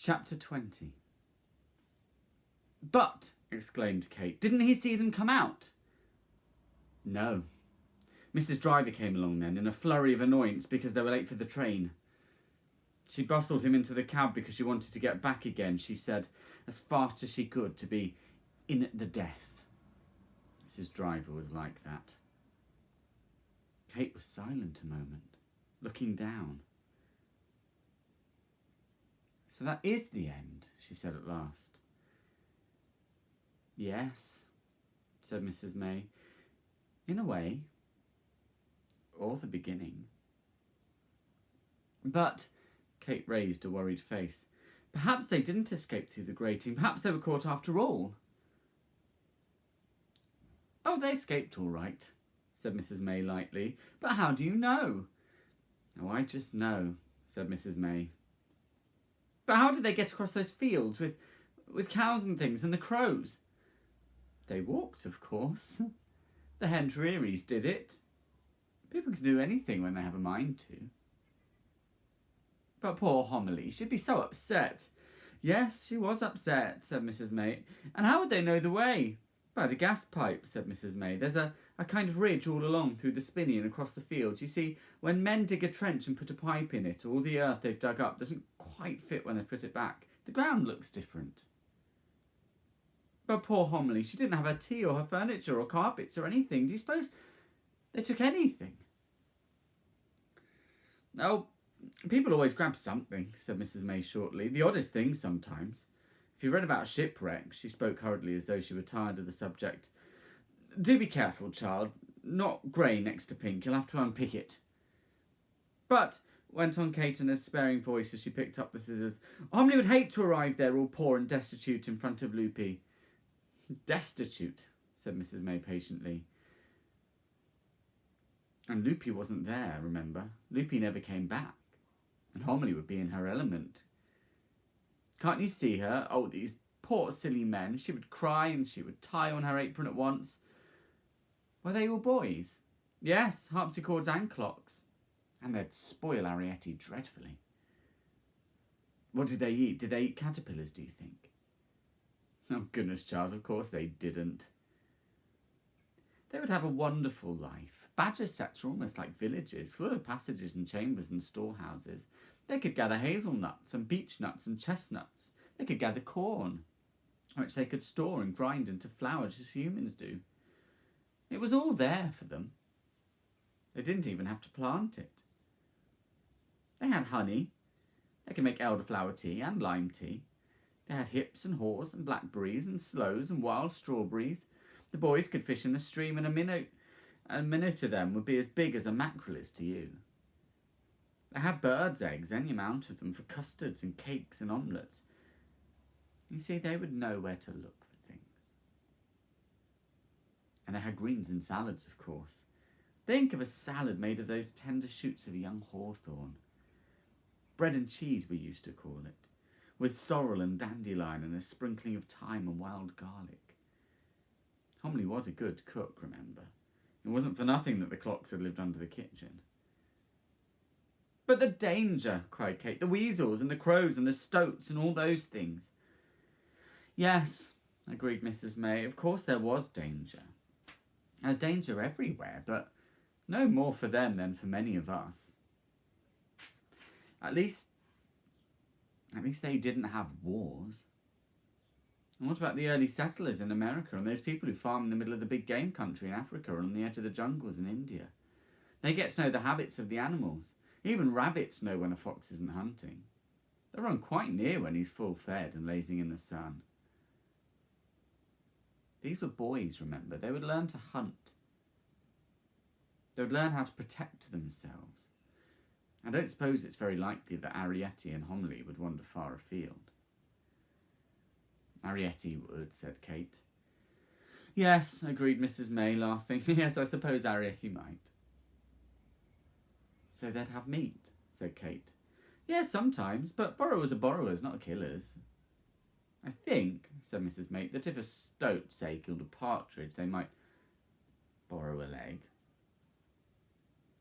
Chapter 20. "But," exclaimed Kate, "didn't he see them come out?" "No. Mrs. Driver came along then, in a flurry of annoyance because they were late for the train. She bustled him into the cab because she wanted to get back again, she said, as fast as she could, to be in at the death. Mrs. Driver was like that." Kate was silent a moment, looking down. "So that is the end," she said at last. "Yes," said Mrs. May, "in a way, or the beginning." "But," Kate raised a worried face, "perhaps they didn't escape through the grating. Perhaps they were caught after all." "Oh, they escaped all right," said Mrs. May lightly. "But how do you know?" "Oh, I just know," said Mrs. May. "But how did they get across those fields with cows and things and the crows?" "They walked, of course. The Hentrieries did it. People can do anything when they have a mind to." "But poor Homily, she'd be so upset." "Yes, she was upset," said Mrs. May. "And how would they know the way?" "By the gas pipe," said Mrs. May. "There's a kind of ridge all along through the spinney and across the fields. You see, when men dig a trench and put a pipe in it, all the earth they've dug up doesn't quite fit when they put it back. The ground looks different." "But poor Homily, she didn't have her tea or her furniture or carpets or anything. Do you suppose they took anything?" "Oh, people always grab something," said Mrs. May shortly. "The oddest thing sometimes. If you read about shipwrecks," she spoke hurriedly as though she were tired of the subject. "Do be careful, child. Not grey next to pink. You'll have to unpick it." "But," went on Kate in a despairing voice as she picked up the scissors, "Homily would hate to arrive there all poor and destitute in front of Loopy." "Destitute," said Mrs. May patiently. "And Loopy wasn't there, remember. Loopy never came back. And Homily would be in her element. Can't you see her? Oh, these poor silly men. She would cry and she would tie on her apron at once." "Were they all boys?" "Yes, harpsichords and clocks. And they'd spoil Arietti dreadfully." "What did they eat? Did they eat caterpillars, do you think?" "Oh, goodness, Charles, of course they didn't." "They would have a wonderful life. Badger sets are almost like villages, full of passages and chambers and storehouses. They could gather hazelnuts and beechnuts and chestnuts. They could gather corn, which they could store and grind into flour just as humans do. It was all there for them. They didn't even have to plant it. They had honey. They could make elderflower tea and lime tea. They had hips and haws and blackberries and sloes and wild strawberries. The boys could fish in the stream, and a minnow to them would be as big as a mackerel is to you. They had birds' eggs, any amount of them, for custards and cakes and omelettes. You see, they would know where to look for things. And they had greens and salads, of course. Think of a salad made of those tender shoots of young hawthorn. Bread and cheese, we used to call it, with sorrel and dandelion and a sprinkling of thyme and wild garlic. Homily was a good cook, remember. It wasn't for nothing that the clocks had lived under the kitchen. "But the danger," cried Kate. "The weasels and the crows and the stoats and all those things." "Yes," agreed Mrs. May. "Of course there was danger. There's danger everywhere, but no more for them than for many of us. At least they didn't have wars. And what about the early settlers in America and those people who farm in the middle of the big game country in Africa or on the edge of the jungles in India? They get to know the habits of the animals. Even rabbits know when a fox isn't hunting. They run quite near when he's full fed and lazing in the sun. These were boys, remember. They would learn to hunt. They would learn how to protect themselves. I don't suppose it's very likely that Arietti and Homily would wander far afield." "Arietti would," said Kate. "Yes," agreed Mrs. May, laughing. "Yes, I suppose Arietti might." "So they'd have meat," said Kate. "Yes, sometimes, but borrowers are borrowers, not killers." "I think," said Mrs. May, "that if a stoat, say, killed a partridge, they might borrow a leg.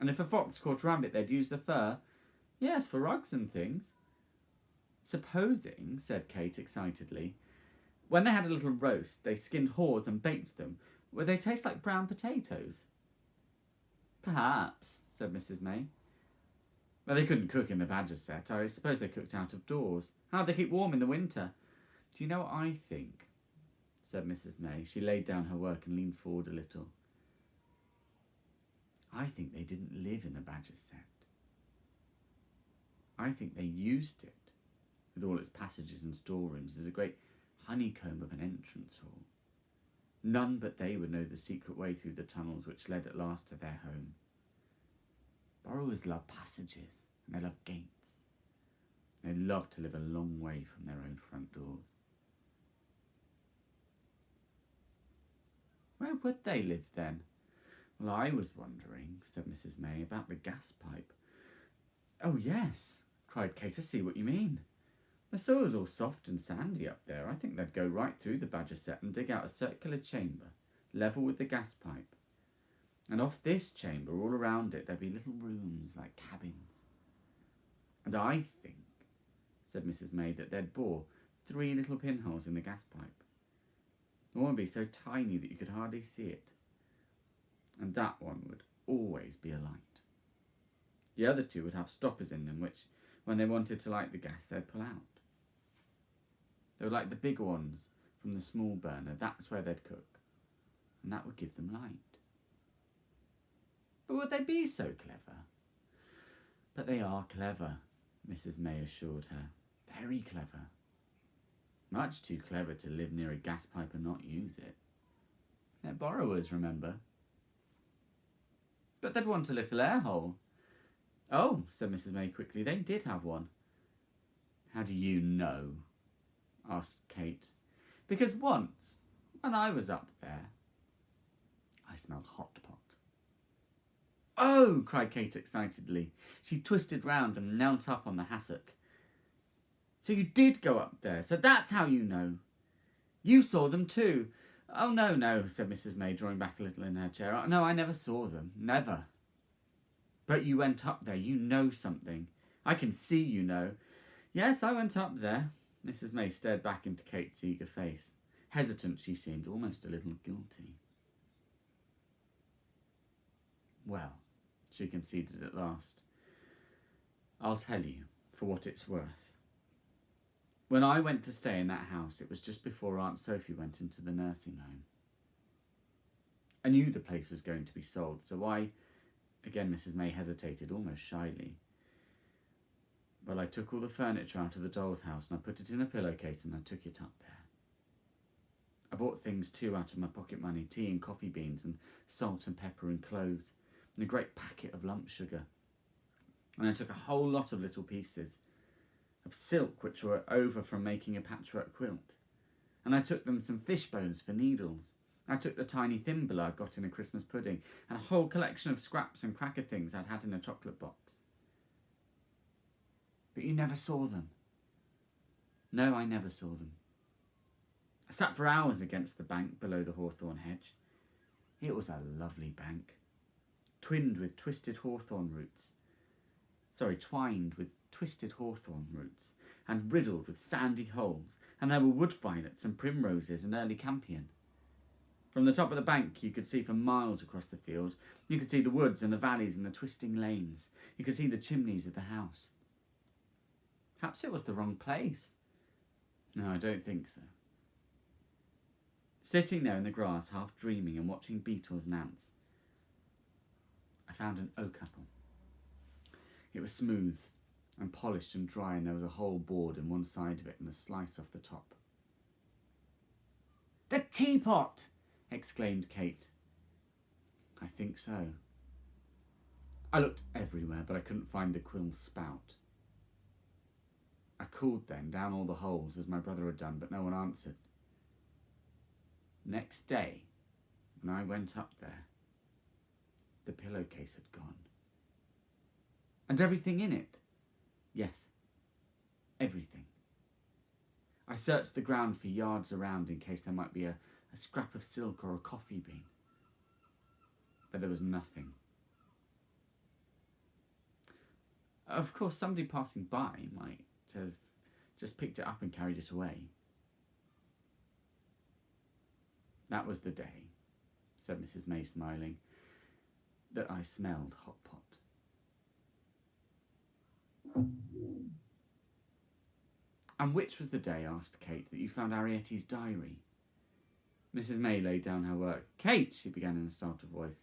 And if a fox caught a rabbit, they'd use the fur." "Yes, for rugs and things." Supposing, said Kate excitedly, when they had a little roast, they skinned haws and baked them, would they taste like brown potatoes? Perhaps, said Mrs. May. Well, they couldn't cook in the badger set. I suppose they cooked out of doors. How'd they keep warm in the winter? Do you know what I think? Said Mrs. May. She laid down her work and leaned forward a little. I think they didn't live in a badger set. I think they used it, with all its passages and storerooms, as a great honeycomb of an entrance hall. None but they would know the secret way through the tunnels which led at last to their home. Borrowers love passages, and they love gates. They love to live a long way from their own front doors. Where would they live then? Well, I was wondering, said Mrs. May, about the gas pipe. Oh, yes, cried Kate, I see what you mean. The soil's all soft and sandy up there. I think they'd go right through the badger set and dig out a circular chamber, level with the gas pipe. And off this chamber, all around it, there'd be little rooms like cabins. And I think, said Mrs. May, that they'd bore 3 little pinholes in the gas pipe. The one would be so tiny that you could hardly see it. And that one would always be alight. The other 2 would have stoppers in them, which, when they wanted to light the gas, they'd pull out. They were like the big ones from the small burner. That's where they'd cook, and that would give them light. But would they be so clever? But they are clever, Mrs. May assured her. Very clever. Much too clever to live near a gas pipe and not use it. They're borrowers, remember. But they'd want a little air hole. Oh, said Mrs. May quickly, they did have one. How do you know? Asked Kate. Because once, when I was up there, I smelled hot pot. Oh, cried Kate excitedly. She twisted round and knelt up on the hassock. So you did go up there, so that's how you know. You saw them too. Oh, no, said Mrs. May, drawing back a little in her chair. No, I never saw them, never. But you went up there, you know something. I can see you know. Yes, I went up there. Mrs. May stared back into Kate's eager face. Hesitant she seemed, almost a little guilty. Well, she conceded at last, I'll tell you, for what it's worth. When I went to stay in that house, it was just before Aunt Sophie went into the nursing home. I knew the place was going to be sold, so again Mrs. May hesitated, almost shyly. Well, I took all the furniture out of the doll's house and I put it in a pillowcase and I took it up there. I bought things too out of my pocket money, tea and coffee beans and salt and pepper and cloves, and a great packet of lump sugar. And I took a whole lot of little pieces of silk which were over from making a patchwork quilt. And I took them some fish bones for needles. I took the tiny thimble I got in a Christmas pudding and a whole collection of scraps and cracker things I'd had in a chocolate box. But you never saw them. No, I never saw them. I sat for hours against the bank below the hawthorn hedge. It was a lovely bank, twined with twisted hawthorn roots. Twined with twisted hawthorn roots and riddled with sandy holes, and there were wood violets and primroses and early campion. From the top of the bank you could see for miles across the field. You could see the woods and the valleys and the twisting lanes. You could see the chimneys of the house. Perhaps it was the wrong place. No, I don't think so. Sitting there in the grass, half dreaming and watching beetles and ants, I found an oak apple. It was smooth and polished and dry, and there was a whole board in one side of it and a slice off the top. The teapot! Exclaimed Kate. I think so. I looked everywhere, but I couldn't find the quill spout. I called then down all the holes, as my brother had done, but no one answered. Next day, when I went up there, the pillowcase had gone. And everything in it. Yes, everything. I searched the ground for yards around in case there might be a scrap of silk or a coffee bean. But there was nothing. Of course, somebody passing by might have just picked it up and carried it away. That was the day, said Mrs. May, smiling, that I smelled hot pot. And which was the day, asked Kate, that you found Ariette's diary? Mrs. May laid down her work. Kate, she began in a startled voice,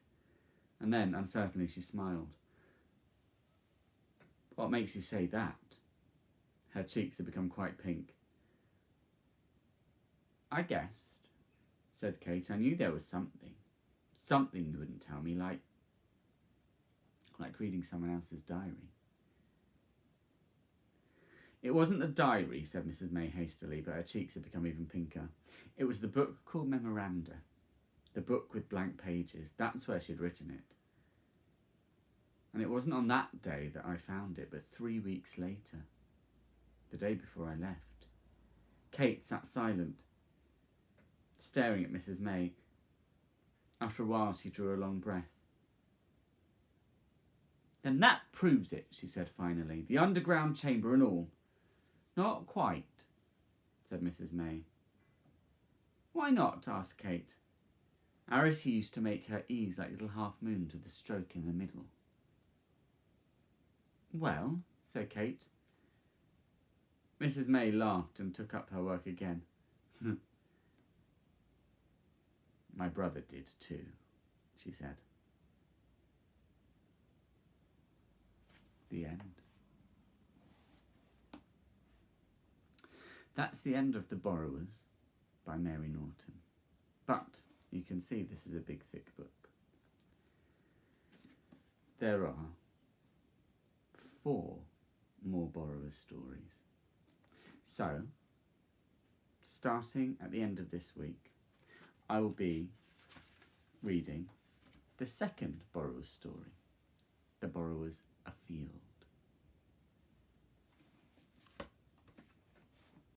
and then, uncertainly, she smiled. What makes you say that? Her cheeks had become quite pink. I guessed, said Kate. I knew there was something. Something you wouldn't tell me, like reading someone else's diary. It wasn't the diary, said Mrs. May hastily, but her cheeks had become even pinker. It was the book called Memoranda. The book with blank pages. That's where she'd written it. And it wasn't on that day that I found it, but 3 weeks later. The day before I left. Kate sat silent, staring at Mrs. May. After a while, she drew a long breath. Then that proves it, she said finally. The underground chamber and all. Not quite, said Mrs. May. Why not? Asked Kate. Ariette used to make her E's like little half-moons with a stroke in the middle. Well, said Kate. Mrs. May laughed and took up her work again. My brother did too, she said. The end. That's the end of The Borrowers by Mary Norton. But you can see this is a big, thick book. There are 4 more Borrowers stories. So, starting at the end of this week, I will be reading the second Borrowers story, The Borrowers Afield.